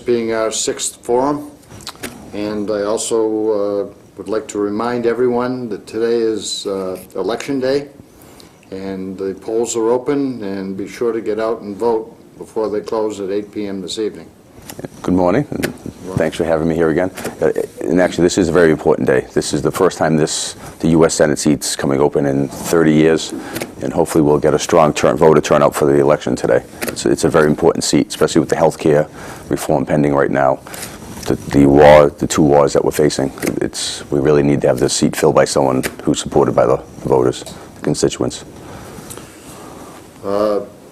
being our 6th forum, and I also would like to remind everyone that today is Election Day, and the polls are open, and be sure to get out and vote before they close at 8 p.m. this evening. Good morning, and thanks for having me here again. And actually, this is a very important day. This is the first time the U.S. Senate seat's coming open in 30 years, and hopefully we'll get a strong voter turnout for the election today. It's a very important seat, especially with the health care reform pending right now. The two wars that we're facing, we really need to have this seat filled by someone who's supported by the voters, the constituents.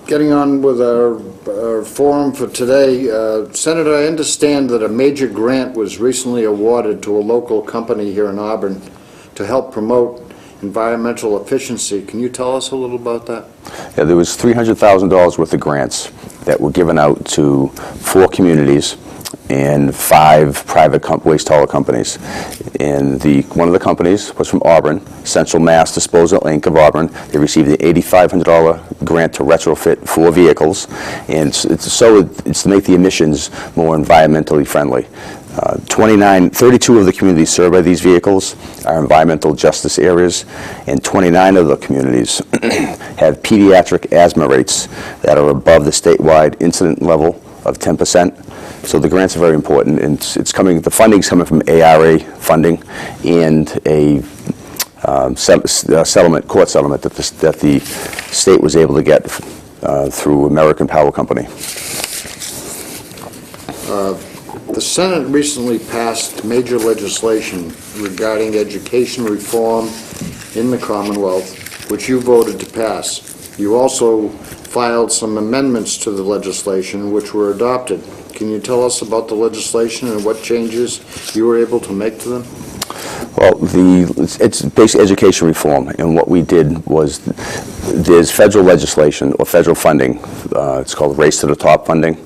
Getting on with our forum for today, Senator, I understand that a major grant was recently awarded to a local company here in Auburn to help promote environmental efficiency. Can you tell us a little about that? Yeah, there was $300,000 worth of grants that were given out to 4 communities and 5 private waste hauler companies. And one of the companies was from Auburn, Central Mass Disposal Inc. of Auburn. They received an $8,500 grant to retrofit 4 vehicles, and it's to make the emissions more environmentally friendly. 32 of the communities served by these vehicles are environmental justice areas, and 29 of the communities have pediatric asthma rates that are above the statewide incident level of 10%. So the grants are very important, and the funding's coming from ARA funding and a court settlement that the state was able to get through American Power Company. The Senate recently passed major legislation regarding education reform in the Commonwealth, which you voted to pass. You also filed some amendments to the legislation which were adopted. Can you tell us about the legislation and what changes you were able to make to them? Well, it's basic education reform, and what we did was there's federal legislation or federal funding. It's called Race to the Top funding.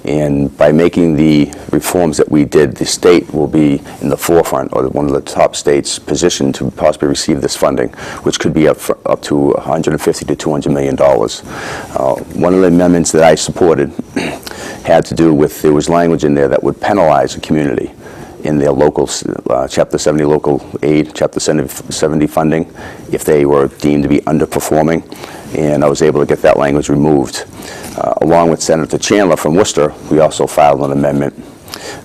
And by making the reforms that we did, the state will be in the forefront, or one of the top states positioned to possibly receive this funding, which could be up to $150 to $200 million. One of the amendments that I supported had to do with, there was language in there that would penalize a community in their local Chapter 70 local aid, Chapter 70 funding, if they were deemed to be underperforming, and I was able to get that language removed. Along with Senator Chandler from Worcester, we also filed an amendment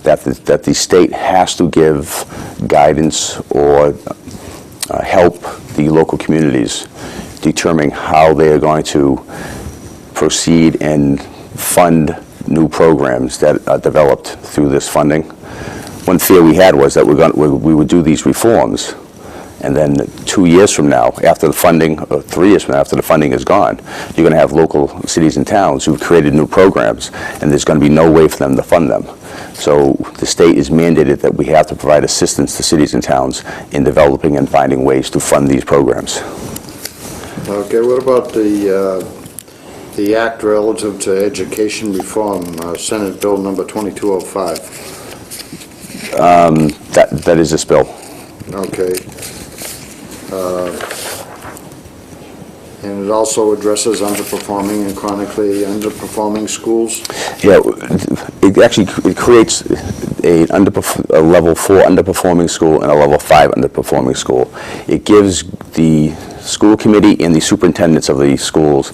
that the state has to give guidance or help the local communities determining how they are going to proceed and fund new programs that are developed through this funding. One fear we had was that we would do these reforms, and then 2 years from now, after the funding, or 3 years from now, after the funding is gone, you're going to have local cities and towns who've created new programs, and there's going to be no way for them to fund them. So the state is mandated that we have to provide assistance to cities and towns in developing and finding ways to fund these programs. Okay, what about the act relative to education reform, Senate Bill number 2205? That is this bill. Okay. And it also addresses underperforming and chronically underperforming schools? Yeah, it creates a level 4 underperforming school and a level 5 underperforming school. It gives the school committee and the superintendents of the schools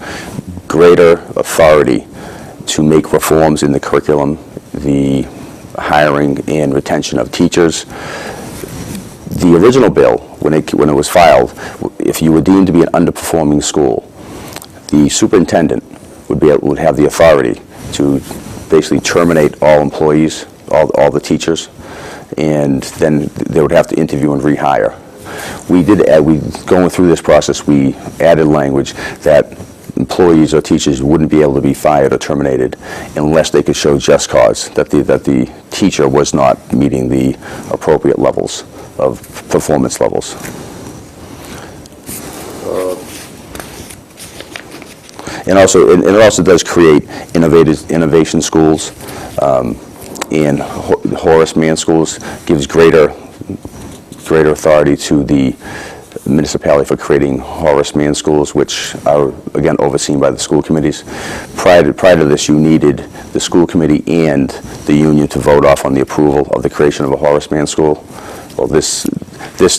greater authority to make reforms in the curriculum, the hiring and retention of teachers. The original bill, when it was filed, if you were deemed to be an underperforming school, the superintendent would have the authority to basically terminate all employees, all the teachers, and then they would have to interview and rehire. Going through this process, we added language that employees or teachers wouldn't be able to be fired or terminated unless they could show just cause that the teacher was not meeting the appropriate levels of performance levels. And it also does create innovation schools, and Horace Mann schools gives greater authority to the municipality for creating Horace Mann schools, which are, again, overseen by the school committees. Prior to this, you needed the school committee and the union to vote off on the approval of the creation of a Horace Mann school. Well, this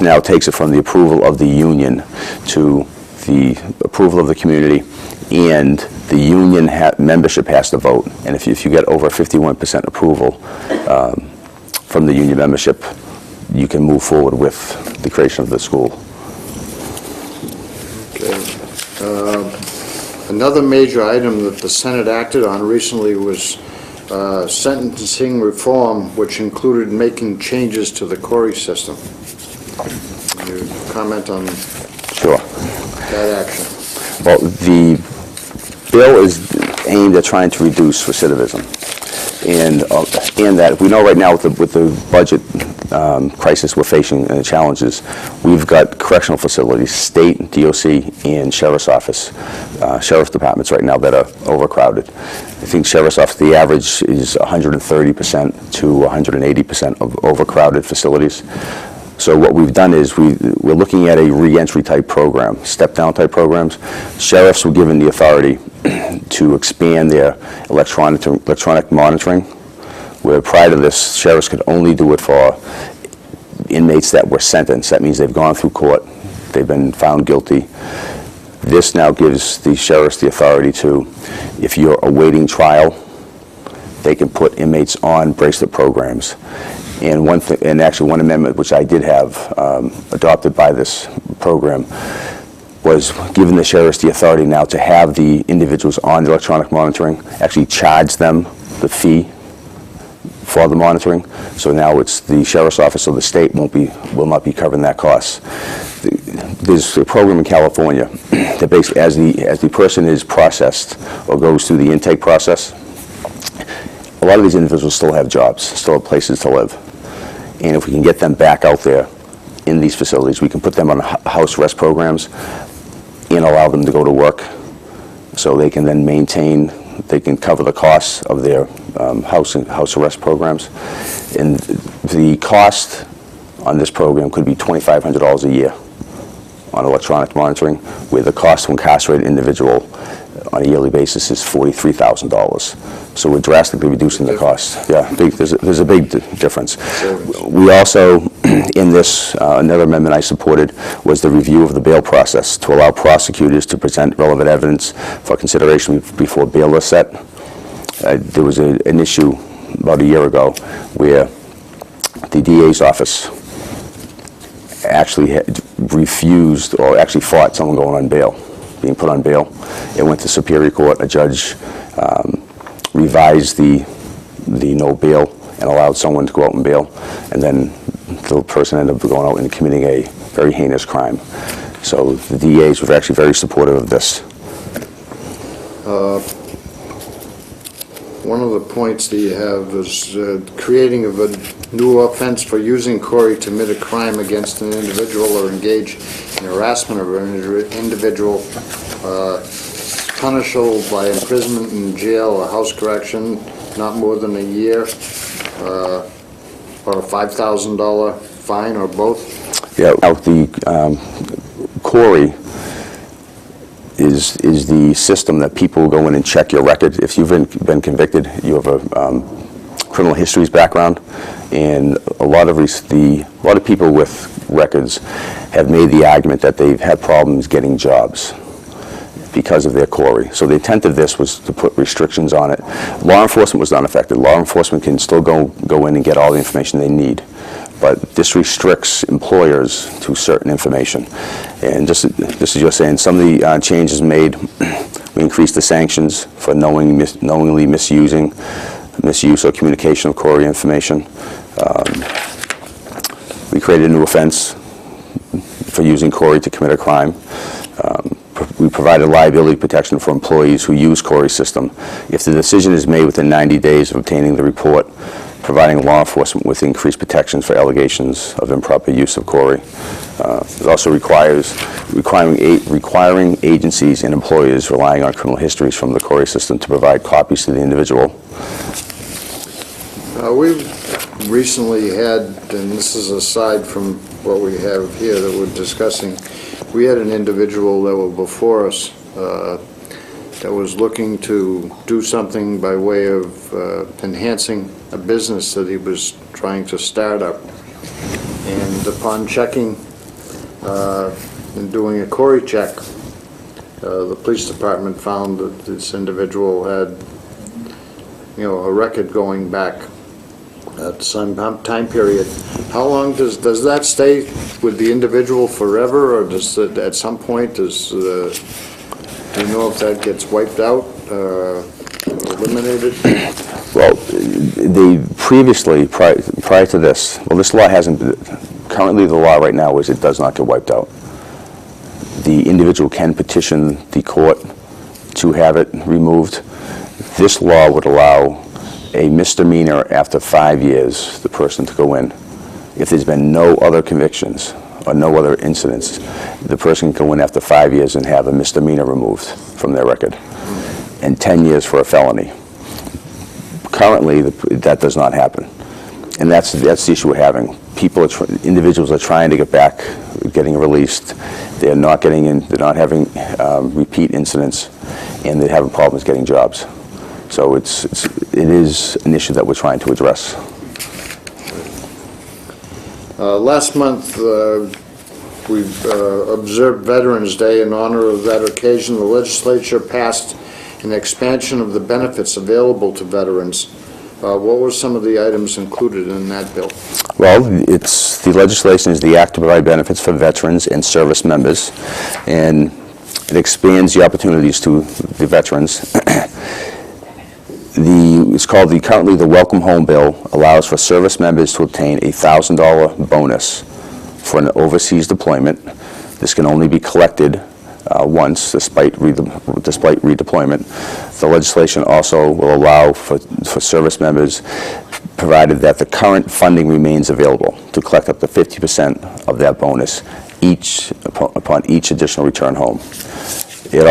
now takes it from the approval of the union to the approval of the community, and the union membership has to vote. And if you get over 51% approval from the union membership, you can move forward with the creation of the school. Another major item that the Senate acted on recently was sentencing reform, which included making changes to the Corey system. Can you comment on Sure. that action? Well, the bill is aimed at trying to reduce recidivism. And that we know right now with the budget crisis we're facing and the challenges, we've got correctional facilities, state, DOC, and sheriff's office, sheriff's departments right now that are overcrowded. I think sheriff's office, the average is 130% to 180% of overcrowded facilities. So what we've done is we're looking at a re-entry type program, step-down type programs. Sheriffs were given the authority to expand their electronic monitoring, where prior to this, sheriffs could only do it for inmates that were sentenced. That means they've gone through court, they've been found guilty. This now gives the sheriffs the authority to, if you're awaiting trial, they can put inmates on bracelet programs. And actually one amendment which I did have adopted by this program was giving the sheriffs the authority now to have the individuals on the electronic monitoring, actually charge them the fee for the monitoring. So now it's the sheriff's office or the state will not be covering that cost. There's a program in California that basically, as the person is processed or goes through the intake process, a lot of these individuals still have jobs, still have places to live. And if we can get them back out there in these facilities, we can put them on house arrest programs and allow them to go to work so they can then they can cover the costs of their house arrest programs. And the cost on this program could be $2,500 a year on electronic monitoring, where the cost to incarcerate an individual on a yearly basis is $43,000. So we're drastically reducing the cost. Yeah, there's a big difference. We also, in this, another amendment I supported was the review of the bail process to allow prosecutors to present relevant evidence for consideration before bail is set. There was an issue about a year ago where the DA's office actually had refused or actually fought someone going on bail, being put on bail. It went to Superior Court. A judge revised the no bail and allowed someone to go out on bail, and then the person ended up going out and committing a very heinous crime. So the DAs were actually very supportive of this. One of the points that you have is creating of a new offense for using Corey to commit a crime against an individual or engage in harassment of an individual, punishable by imprisonment in jail or house correction, not more than a year, or a $5,000 fine, or both. Yeah, the Corey is the system that people go in and check your record. If you've been convicted, you have a criminal histories background, and a lot of people with records have made the argument that they've had problems getting jobs because of their Corey. So the intent of this was to put restrictions on it. Law enforcement was not affected. Law enforcement can still go in and get all the information they need, but this restricts employers to certain information. And just as you're saying, some of the changes made, we increased the sanctions for knowingly misuse or communication of Corey information. We created a new offense for using Corey to commit a crime. We provided liability protection for employees who use Corey's system if the decision is made within 90 days of obtaining the report, providing law enforcement with increased protections for allegations of improper use of Corey. It also requiring agencies and employers relying on criminal histories from the Corey system to provide copies to the individual. recently had, and this is aside from what we have here that we're discussing, we had an individual that was before us that was looking to do something by way of enhancing a business that he was trying to start up. And upon checking and doing a query check, the police department found that this individual had, a record going back at some time period. How long does that stay with the individual forever, or does it, at some point, do you know if that gets wiped out, eliminated? Well, previously, prior to this, well, this law hasn't, currently the law right now is it does not get wiped out. The individual can petition the court to have it removed. This law would allow a misdemeanor after 5 years, the person to go in. If there's been no other convictions or no other incidents, the person can go in after 5 years and have a misdemeanor removed from their record, and 10 years for a felony. Currently, that does not happen, and that's the issue we're having. Individuals are trying to get back, getting released. They're not getting in. They're not having repeat incidents, and they're having problems getting jobs. So it is an issue that we're trying to address. Last month, we've observed Veterans Day. In honor of that occasion, the legislature passed an expansion of the benefits available to veterans. What were some of the items included in that bill? Well, the legislation is the act to provide benefits for veterans and service members, and it expands the opportunities to the veterans. It's called currently the Welcome Home Bill, allows for service members to obtain a $1,000 bonus for an overseas deployment. This can only be collected once, despite redeployment. The legislation also will allow for service members, provided that the current funding remains available, to collect up to 50% of that bonus upon each additional return home. The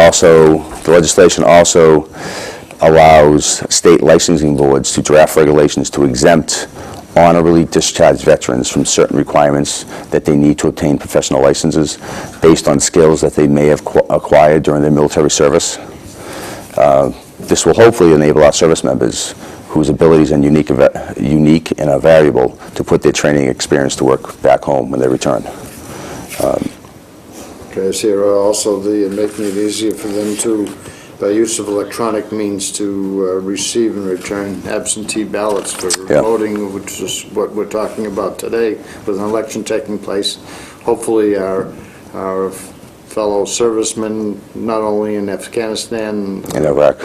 legislation also allows state licensing boards to draft regulations to exempt honorably discharged veterans from certain requirements that they need to obtain professional licenses based on skills that they may have acquired during their military service. This will hopefully enable our service members, whose abilities are unique and are variable, to put their training experience to work back home when they return. Okay, I see also making it easier for them to, by use of electronic means, to receive and return absentee ballots for voting, which is what we're talking about today, with an election taking place. Hopefully our fellow servicemen, not only in Afghanistan and Iraq,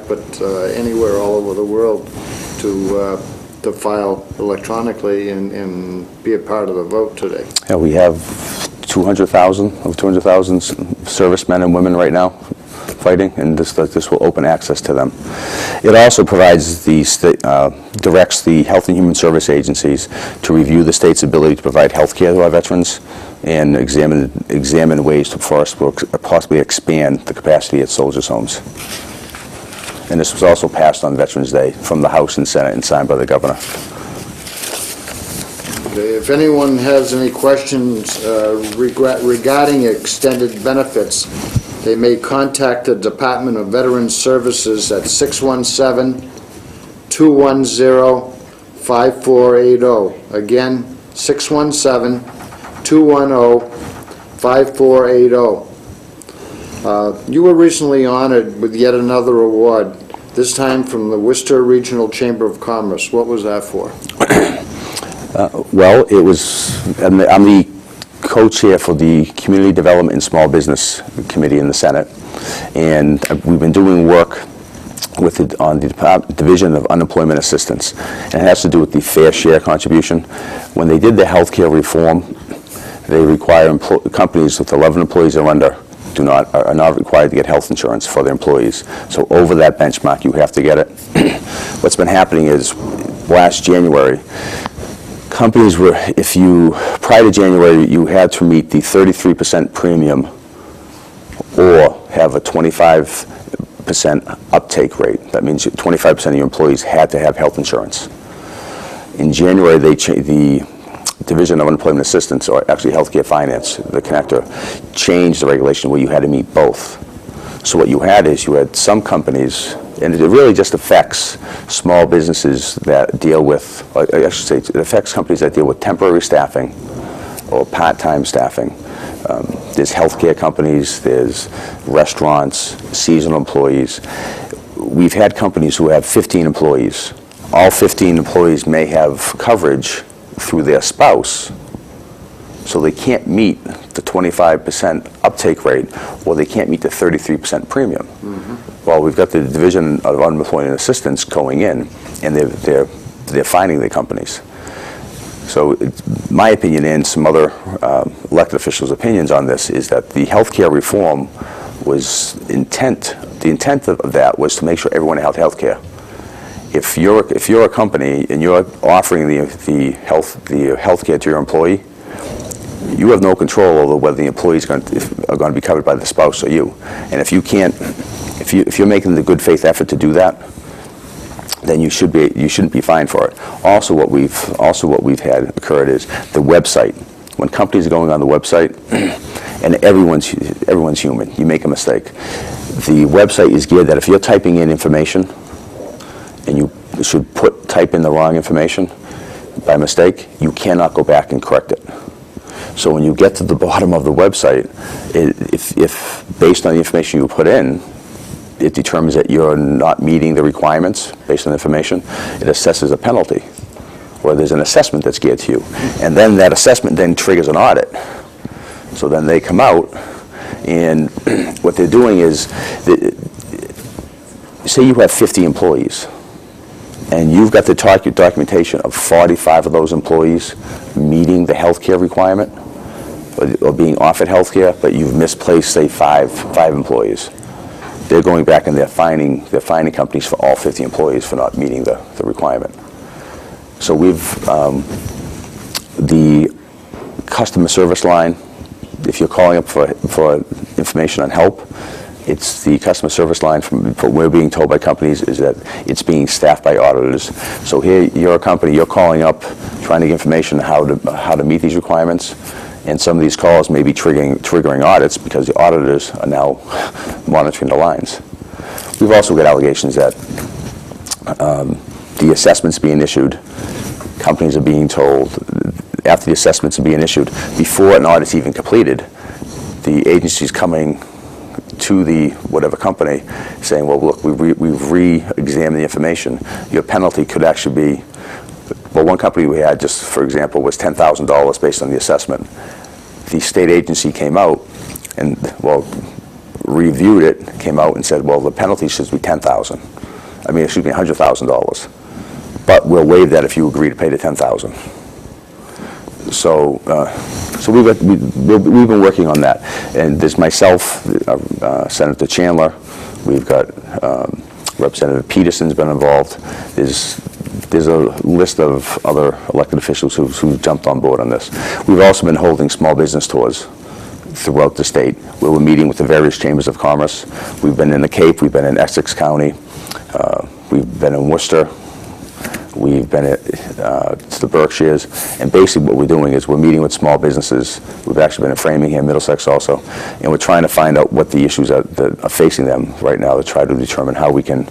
but anywhere all over the world, to file electronically and be a part of the vote today. Yeah, we have 200,000 servicemen and women right now fighting, and this will open access to them. It also provides directs the Health and Human Service agencies to review the state's ability to provide health care to our veterans and examine ways to possibly expand the capacity at soldiers' homes. And this was also passed on Veterans Day from the House and Senate and signed by the governor. If anyone has any questions regarding extended benefits, they may contact the Department of Veterans Services at 617-210-5480. Again, 617-210-5480. You were recently honored with yet another award, this time from the Worcester Regional Chamber of Commerce. What was that for? Well, I'm the co-chair for the Community Development and Small Business Committee in the Senate, and we've been doing work on the Division of Unemployment Assistance, and it has to do with the fair share contribution. When they did the healthcare reform, they require companies with 11 employees or under are not required to get health insurance for their employees. So over that benchmark, you have to get it. What's been happening is, last January, companies were, prior to January, you had to meet the 33% premium or have a 25% uptake rate. That means 25% of your employees had to have health insurance. In January, the Division of Unemployment Assistance, or actually Healthcare Finance, the connector, changed the regulation where you had to meet both. So what you had is you had some companies, and it really just affects small businesses that deal with, I should say, it affects companies that deal with temporary staffing or part-time staffing. There's healthcare companies, there's restaurants, seasonal employees. We've had companies who have 15 employees. All 15 employees may have coverage through their spouse, so they can't meet the 25% uptake rate, or they can't meet the 33% premium. Well, we've got the Division of Unemployment Assistance going in, and they're finding the companies. So my opinion and some other elected officials' opinions on this is that the healthcare reform was the intent of that was to make sure everyone had health care. If you're a company and you're offering the health care to your employee, you have no control over whether the employees are going to be covered by the spouse or you. And if you're making the good faith effort to do that, then you shouldn't be fined for it. Also, what we've had occurred is the website. When companies are going on the website, and everyone's human, you make a mistake. The website is geared that if you're typing in information, and you should type in the wrong information by mistake, you cannot go back and correct it. So when you get to the bottom of the website, if based on the information you put in, it determines that you're not meeting the requirements based on the information, it assesses a penalty, or there's an assessment that's geared to you. And then that assessment then triggers an audit. So then they come out, and what they're doing is, say you have 50 employees, and you've got the documentation of 45 of those employees meeting the healthcare requirement, or being offered healthcare, but you've misplaced, say, five employees. They're going back and they're finding companies for all 50 employees for not meeting the requirement. So the customer service line, if you're calling up for information on help, it's the customer service line from we're being told by companies is that it's being staffed by auditors. So here you're a company, you're calling up trying to get information on how to meet these requirements, and some of these calls may be triggering audits because the auditors are now monitoring the lines. We've also got allegations that the assessments being issued, companies are being told after the assessments are being issued, before an audit's even completed, the agency's coming to the whatever company saying, well, look, we've re-examined the information. Your penalty could actually be, well, one company we had, just for example, was $10,000 based on the assessment. The state agency came out and, well, reviewed it, came out and said, well, the penalty should be $100,000. But we'll waive that if you agree to pay the $10,000. So we've been working on that, and there's myself, Senator Chandler, we've got Representative Peterson's been involved. There's a list of other elected officials who jumped on board on this. We've also been holding small business tours throughout the state, where we're meeting with the various chambers of commerce. We've been in the Cape, we've been in Essex County, we've been in Worcester. We've been to the Berkshires, and basically what we're doing is we're meeting with small businesses. We've actually been in Framingham, Middlesex also, and we're trying to find out what the issues are that are facing them right now to try to determine how we can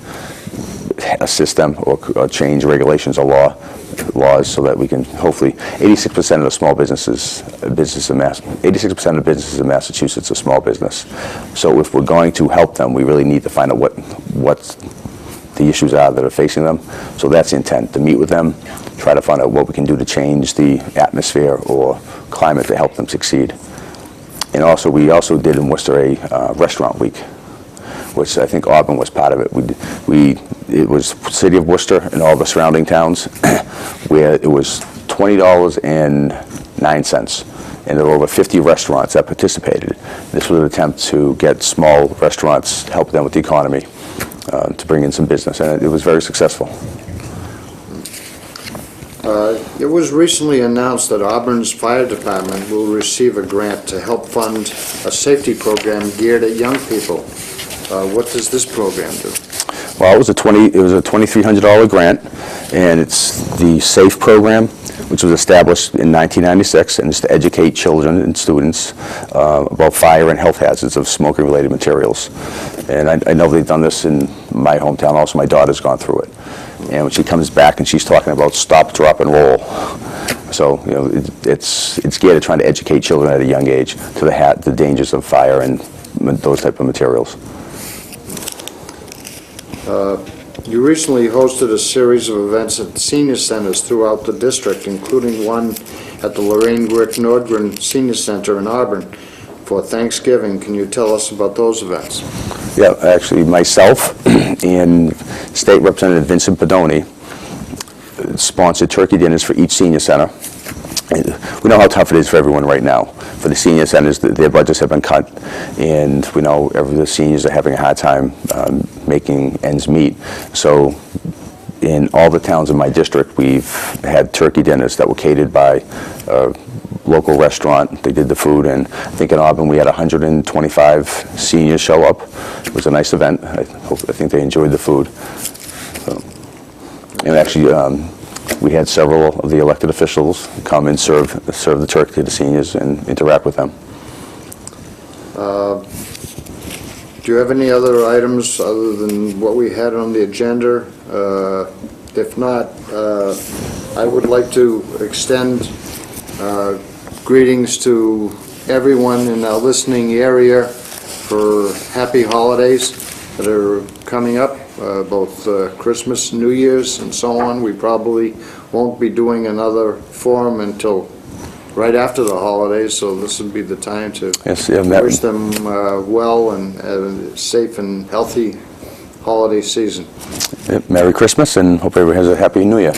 assist them or change regulations or laws so that we can hopefully, 86% of the small businesses, 86% of the businesses in Massachusetts are small business. So if we're going to help them, we really need to find out what the issues are that are facing them. So that's the intent, to meet with them, try to find out what we can do to change the atmosphere or climate to help them succeed. And also, we also did in Worcester a restaurant week, which I think Auburn was part of it. It was City of Worcester and all the surrounding towns, where it was $20.09, and there were over 50 restaurants that participated. This was an attempt to get small restaurants, help them with the economy, to bring in some business, and it was very successful. It was recently announced that Auburn's Fire Department will receive a grant to help fund a safety program geared at young people. What does this program do? Well, it was a $2,300 grant, and it's the SAFE program, which was established in 1996, and it's to educate children and students about fire and health hazards of smoking-related materials. And I know they've done this in my hometown. Also, my daughter's gone through it. And when she comes back and she's talking about stop, drop, and roll. So, you know, it's geared at trying to educate children at a young age to the dangers of fire and those type of materials. You recently hosted a series of events at senior centers throughout the district, including one at the Lorraine Glick Nordgren Senior Center in Auburn for Thanksgiving. Can you tell us about those events? Yeah, actually, myself and State Representative Vincent Pedoni sponsored turkey dinners for each senior center. We know how tough it is for everyone right now. For the senior centers, their budgets have been cut, and we know the seniors are having a hard time making ends meet. So in all the towns in my district, we've had turkey dinners that were catered by a local restaurant. They did the food, and I think in Auburn we had 125 seniors show up. It was a nice event. I think they enjoyed the food. And actually, we had several of the elected officials come and serve the turkey to the seniors and interact with them. Do you have any other items other than what we had on the agenda? If not, I would like to extend greetings to everyone in our listening area for happy holidays that are coming up, both Christmas, New Year's, and so on. We probably won't be doing another forum until right after the holidays, so this would be the time to wish them well and a safe and healthy holiday season. Merry Christmas, and hope everyone has a happy New Year.